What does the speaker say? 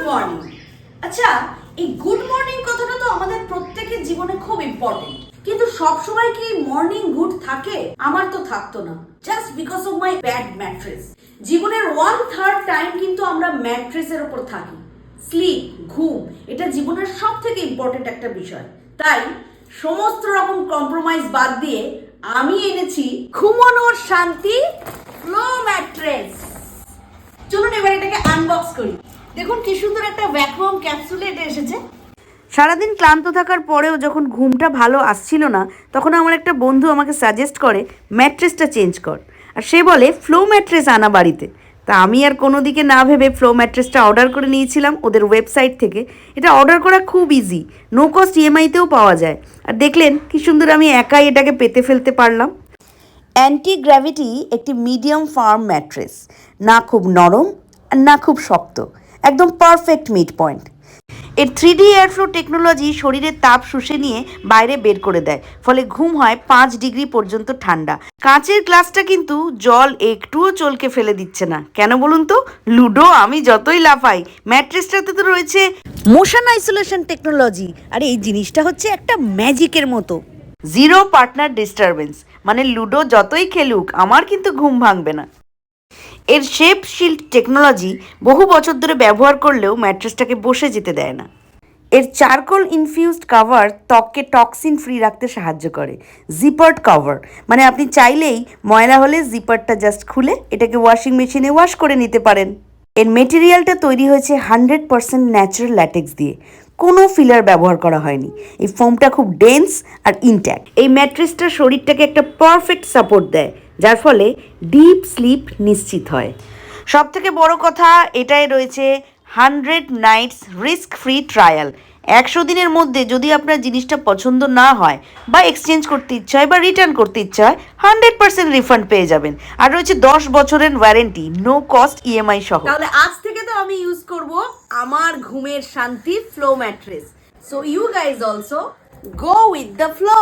Morning. আচ্ছা, এই good morning কথাটা তো আমাদের প্রত্যেকের জীবনে খুব ইম্পর্টেন্ট, কিন্তু সব সময় কি মর্নিং গুড থাকে? আমার তো থাকতো না, just because of my bad mattress. জীবনের 1/3 টাইম কিন্তু আমরা ম্যাট্রেসের উপর থাকি। স্লিপ, ঘুম, এটা জীবনের সব থেকে ইম্পর্টেন্ট একটা বিষয়। তাই সমস্ত রকম কম্প্রোমাইজ বাদ দিয়ে আমি এনেছি ঘুমানোর শান্তি ফ্লো ম্যাট্রেস। চলুন এবার এটাকে আনবক্স করি। দেখুন কি সুন্দর একটা ভ্যাকুয়াম ক্যাপসুলে এটা এসেছে। সারাদিন ক্লান্ত থাকার পরেও যখন ঘুমটা ভালো আসছিল না, তখন আমার একটা বন্ধু আমাকে সাজেস্ট করে ম্যাট্রেসটা চেঞ্জ কর, আর সে বলে ফ্লো ম্যাট্রেস আনা বাড়িতে। তা আমি আর কোনো দিকে না ভেবে ফ্লো ম্যাট্রেসটা অর্ডার করে নিয়েছিলাম ওদের ওয়েবসাইট থেকে। এটা অর্ডার করা খুব ইজি, নো কস্ট ইএমআইতেও পাওয়া যায়। আর দেখলেন কি সুন্দর আমি একাই এটাকে পেতে ফেলতে পারলাম। অ্যান্টি গ্র্যাভিটি একটি মিডিয়াম ফার্ম ম্যাট্রেস, না খুব নরম আর না খুব শক্ত, একদম পারফেক্ট মিড পয়েন্ট। এর 3D এয়ারফ্লো টেকনোলজি শরীরের তাপ শুষে নিয়ে বাইরে বের করে দেয়, ফলে ঘুম হয় 5 ডিগ্রি পর্যন্ত ঠান্ডা। কাঁচের গ্লাসটা কিন্তু জল একটুও চলকে ফেলে দিচ্ছে না। কেন বলুন তো? লুডো আমি যতই লাফাই, ম্যাট্রেসটাতে তো রয়েছে মোশন আইসোলেশন টেকনোলজি, আর এই জিনিসটা হচ্ছে একটা ম্যাজিকের মতো। জিরো পার্টনার ডিস্টারবেন্স, মানে লুডো যতই খেলুক আমার কিন্তু ঘুম ভাঙবে না। এর শেপ শিল্ড টেকনোলজি বহু বছর ধরে ব্যবহার করলেও ম্যাট্রেসটাকে বসে যেতে দেয় না। এর চারকোল ইনফিউজড কভার ত্বককে টক্সিন ফ্রি রাখতে সাহায্য করে। জিপার্ড কভার, মানে আপনি চাইলেই ময়লা হলে জিপারটা জাস্ট খুলে এটাকে ওয়াশিং মেশিনে ওয়াশ করে নিতে পারেন। এর মেটেরিয়ালটা তৈরি হয়েছে 100% ন্যাচারাল ল্যাটেক্স দিয়ে, কোনো ফিলার ব্যবহার করা হয়নি। এই ফোমটা খুব ডেন্স আর ইনট্যাক্ট। এই ম্যাট্রেসটা শরীরটাকে একটা পারফেক্ট সাপোর্ট দেয়, যার ফলে ডিপ স্লিপ নিশ্চিত হয়। সব থেকে বড় কথা, এটাই রয়েছে 100 নাইটস রিস্ক ফ্রি ট্রায়াল। 100 দিনের মধ্যে যদি আপনার জিনিসটা পছন্দ না হয় বা এক্সচেঞ্জ করতে ইচ্ছা হয় বা রিটার্ন করতে ইচ্ছা হয়, 100% রিফান্ড পেয়ে যাবেন। আর রয়েছে 10 বছরের ওয়ারেন্টি, নো কস্ট ইএমআই সহ। তাহলে আজ থেকে তো আমি ইউজ করব আমার ঘুমের শান্তি Flow mattress. So you guys also go with the flow.